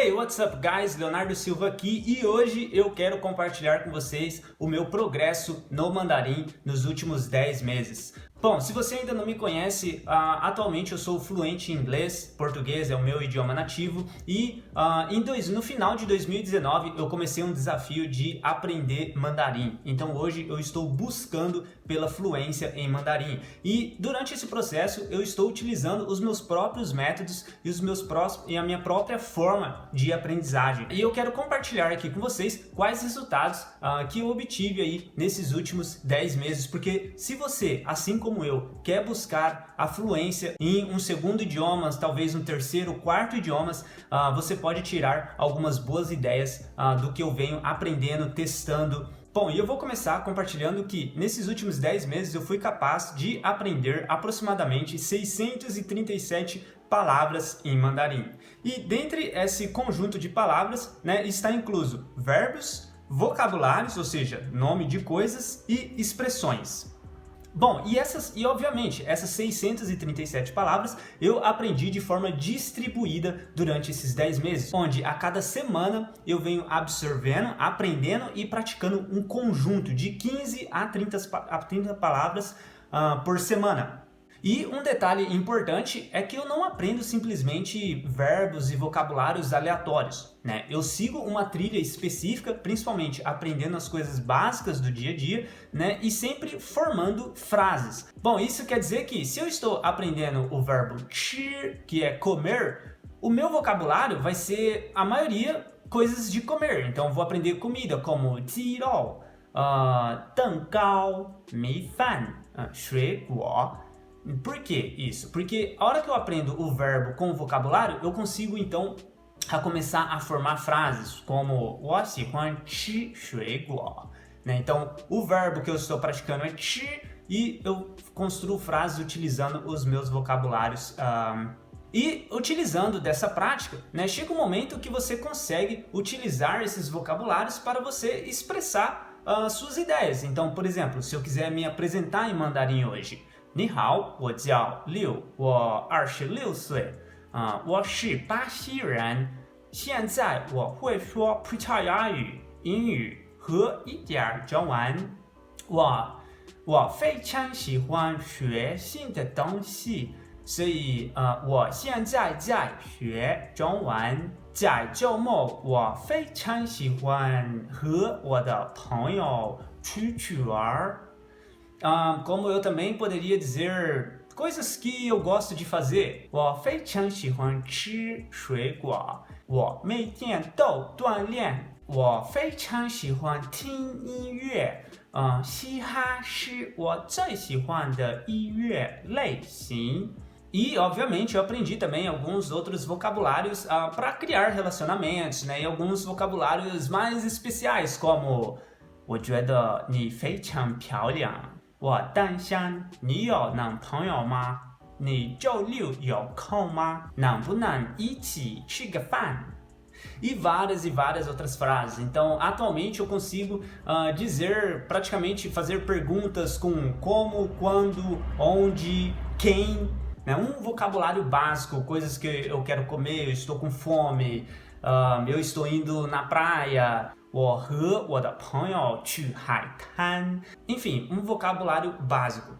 Hey, what's up guys? Leonardo Silva aqui e hoje eu quero compartilhar com vocês o meu progresso no mandarim nos últimos 10 meses. Bom, se você ainda não me conhece, atualmente eu sou fluente em inglês, português é o meu idioma nativo e no final de 2019 eu comecei um desafio de aprender mandarim. Então hoje eu estou buscando pela fluência em mandarim e durante esse processo eu estou utilizando os meus próprios métodos e a minha própria forma de aprendizagem. E eu quero compartilhar aqui com vocês quais resultados que eu obtive aí nesses últimos 10 meses, porque se você, assim como eu, quer buscar a fluência em um segundo idioma, talvez um terceiro, quarto idiomas, você pode tirar algumas boas ideias do que eu venho aprendendo, testando. Bom, e eu vou começar compartilhando que nesses últimos 10 meses eu fui capaz de aprender aproximadamente 637 palavras em mandarim. E dentre esse conjunto de palavras, está incluso verbos, vocabulários, ou seja, nome de coisas e expressões. Bom, obviamente essas 637 palavras eu aprendi de forma distribuída durante esses 10 meses, onde a cada semana eu venho absorvendo, aprendendo e praticando um conjunto de 15 a 30 palavras por semana. E um detalhe importante é que eu não aprendo simplesmente verbos e vocabulários aleatórios, né? Eu sigo uma trilha específica, principalmente aprendendo as coisas básicas do dia a dia, né? E sempre formando frases. Bom, isso quer dizer que se eu estou aprendendo o verbo chir, que é comer, o meu vocabulário vai ser, a maioria, coisas de comer. Então eu vou aprender comida como 鸡肉, 蛋糕, 米饭, 水果. Por que isso? Porque a hora que eu aprendo o verbo com o vocabulário, eu consigo então começar a formar frases como 我喜欢吃水果, né? Então o verbo que eu estou praticando é 吃 e eu construo frases utilizando os meus vocabulários. E utilizando dessa prática, chega um momento que você consegue utilizar esses vocabulários para você expressar suas ideias. Então, por exemplo, se eu quiser me apresentar em mandarim hoje, 你好，我叫六，我26岁，我是巴西人，现在我会说葡萄牙语、英语和一点中文。我非常喜欢学新的东西，所以我现在在学中文。在周末，我非常喜欢和我的朋友出去玩。Como eu também poderia dizer coisas que eu gosto de fazer. 我非常喜欢吃水果，我每天都锻炼。我非常喜欢听音乐，嘻哈是我最喜欢的音乐类型。E, obviamente, eu aprendi também alguns outros vocabulários para criar relacionamentos, né? E alguns vocabulários mais especiais, como 我觉得你非常漂亮。我单身，你有男朋友吗？你周六有空吗？能不能一起吃个饭？ E várias outras frases. Então, atualmente eu consigo dizer, praticamente fazer perguntas com como, quando, onde, quem, né? Um vocabulário básico, coisas que eu quero comer, eu estou com fome, eu estou indo na praia. 我和我的朋友去海滩. Enfim, um vocabulário básico.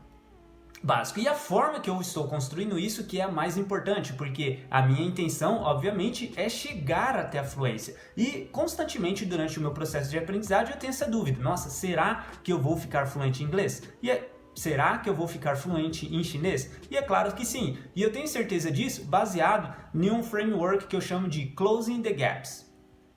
E a forma que eu estou construindo isso que é a mais importante, porque a minha intenção, obviamente, é chegar até a fluência. E constantemente durante o meu processo de aprendizagem eu tenho essa dúvida. Nossa, será que eu vou ficar fluente em inglês? Será que eu vou ficar fluente em chinês? E é claro que sim. E eu tenho certeza disso baseado em um framework que eu chamo de Closing the Gaps.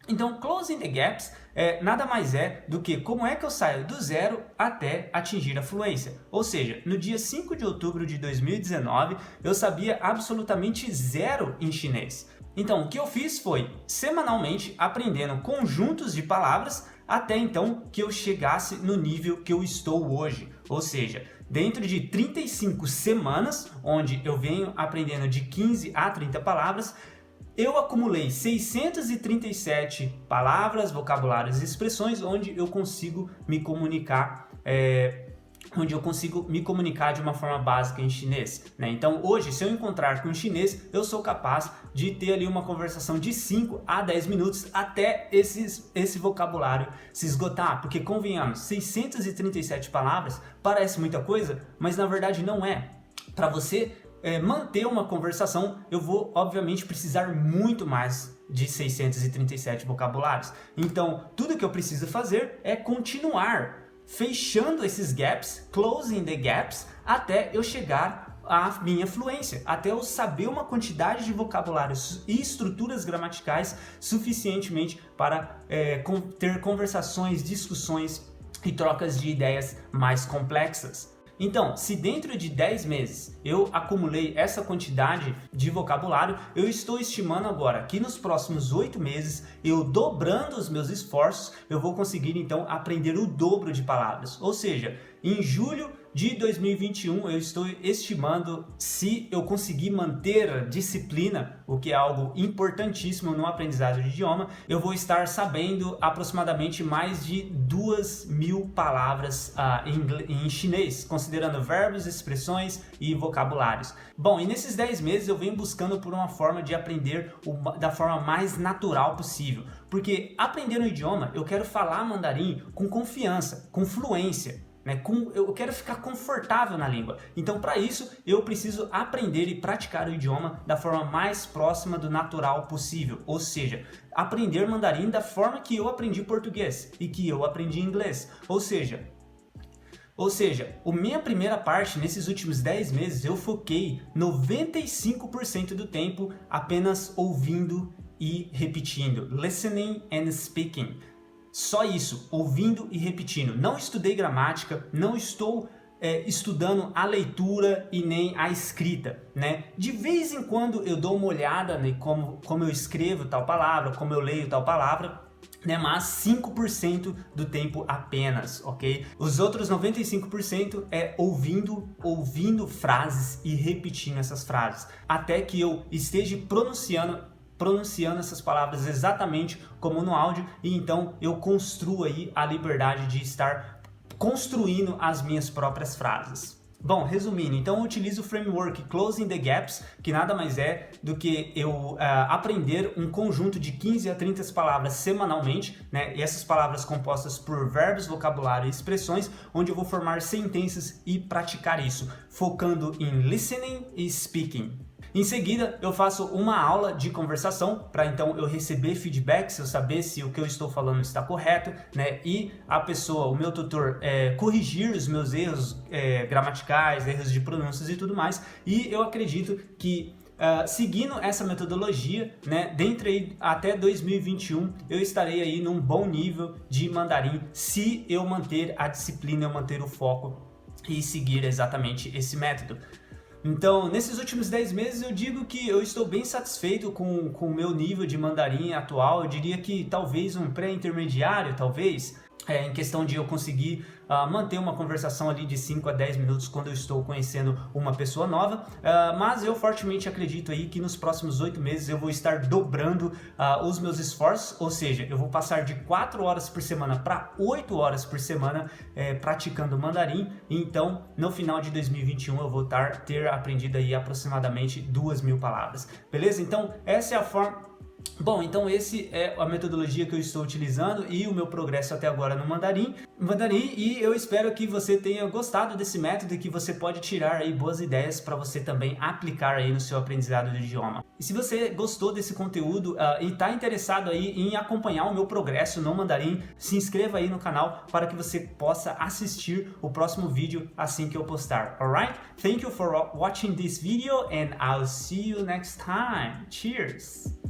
Então, Closing the Gaps nada mais é do que como é que eu saio do zero até atingir a fluência. Ou seja, no dia 5 de outubro de 2019, eu sabia absolutamente zero em chinês. Então, o que eu fiz foi, semanalmente, aprendendo conjuntos de palavras até então que eu chegasse no nível que eu estou hoje. Ou seja, dentro de 35 semanas, onde eu venho aprendendo de 15 a 30 palavras, eu acumulei 637 palavras, vocabulários e expressões onde eu consigo me comunicar onde eu consigo me comunicar de uma forma básica em chinês, né? Então hoje, se eu encontrar com um chinês, eu sou capaz de ter ali uma conversação de 5 a 10 minutos até esse vocabulário se esgotar, porque convenhamos, 637 palavras parece muita coisa, mas na verdade não é. Para você manter uma conversação, eu vou obviamente precisar muito mais de 637 vocabulários. Então, tudo que eu preciso fazer é continuar fechando esses gaps, closing the gaps, até eu chegar à minha fluência, até eu saber uma quantidade de vocabulários e estruturas gramaticais suficientemente para ter conversações, discussões e trocas de ideias mais complexas. Então, se dentro de 10 meses eu acumulei essa quantidade de vocabulário, eu estou estimando agora que nos próximos 8 meses, eu dobrando os meus esforços, eu vou conseguir então aprender o dobro de palavras. Ou seja, em julho de 2021, eu estou estimando, se eu conseguir manter a disciplina, o que é algo importantíssimo no aprendizado de idioma, eu vou estar sabendo aproximadamente mais de 2.000 palavras em chinês, considerando verbos, expressões e vocabulários. Bom, e nesses 10 meses eu venho buscando por uma forma de aprender da forma mais natural possível, porque aprender um idioma, eu quero falar mandarim com confiança, com fluência. Eu quero ficar confortável na língua. Então, para isso, eu preciso aprender e praticar o idioma da forma mais próxima do natural possível. Ou seja, aprender mandarim da forma que eu aprendi português e que eu aprendi inglês. Ou seja, a minha primeira parte, nesses últimos 10 meses, eu foquei 95% do tempo apenas ouvindo e repetindo. Listening and speaking. Só isso, ouvindo e repetindo. Não estudei gramática, não estou estudando a leitura e nem a escrita, né? De vez em quando eu dou uma olhada, né, como eu escrevo tal palavra, como eu leio tal palavra, né, mas 5% do tempo apenas, ok? Os outros 95% é ouvindo frases e repetindo essas frases, até que eu esteja pronunciando essas palavras exatamente como no áudio, e então eu construo aí a liberdade de estar construindo as minhas próprias frases. Bom, resumindo, então eu utilizo o framework Closing the Gaps, que nada mais é do que eu aprender um conjunto de 15 a 30 palavras semanalmente, né? E essas palavras compostas por verbos, vocabulário e expressões, onde eu vou formar sentenças e praticar isso, focando em listening e speaking. Em seguida, eu faço uma aula de conversação para então eu receber feedbacks, eu saber se o que eu estou falando está correto, né? E a pessoa, o meu tutor, corrigir os meus erros gramaticais, erros de pronúncias e tudo mais. E eu acredito que seguindo essa metodologia, né, dentro aí até 2021, eu estarei aí num bom nível de mandarim, se eu manter a disciplina, eu manter o foco e seguir exatamente esse método. Então, nesses últimos 10 meses, eu digo que eu estou bem satisfeito com o meu nível de mandarim atual. Eu diria que talvez um pré-intermediário, em questão de eu conseguir manter uma conversação ali de 5 a 10 minutos quando eu estou conhecendo uma pessoa nova, mas eu fortemente acredito aí que nos próximos 8 meses eu vou estar dobrando os meus esforços, ou seja, eu vou passar de 4 horas por semana para 8 horas por semana praticando mandarim, e então no final de 2021 eu vou ter aprendido aí aproximadamente 2.000 palavras, beleza? Então essa é a forma. Bom, então esse é a metodologia que eu estou utilizando e o meu progresso até agora no mandarim, e eu espero que você tenha gostado desse método e que você pode tirar aí boas ideias para você também aplicar aí no seu aprendizado do idioma. E se você gostou desse conteúdo e está interessado aí em acompanhar o meu progresso no mandarim, se inscreva aí no canal para que você possa assistir o próximo vídeo assim que eu postar, alright? Thank you for watching this video and I'll see you next time. Cheers!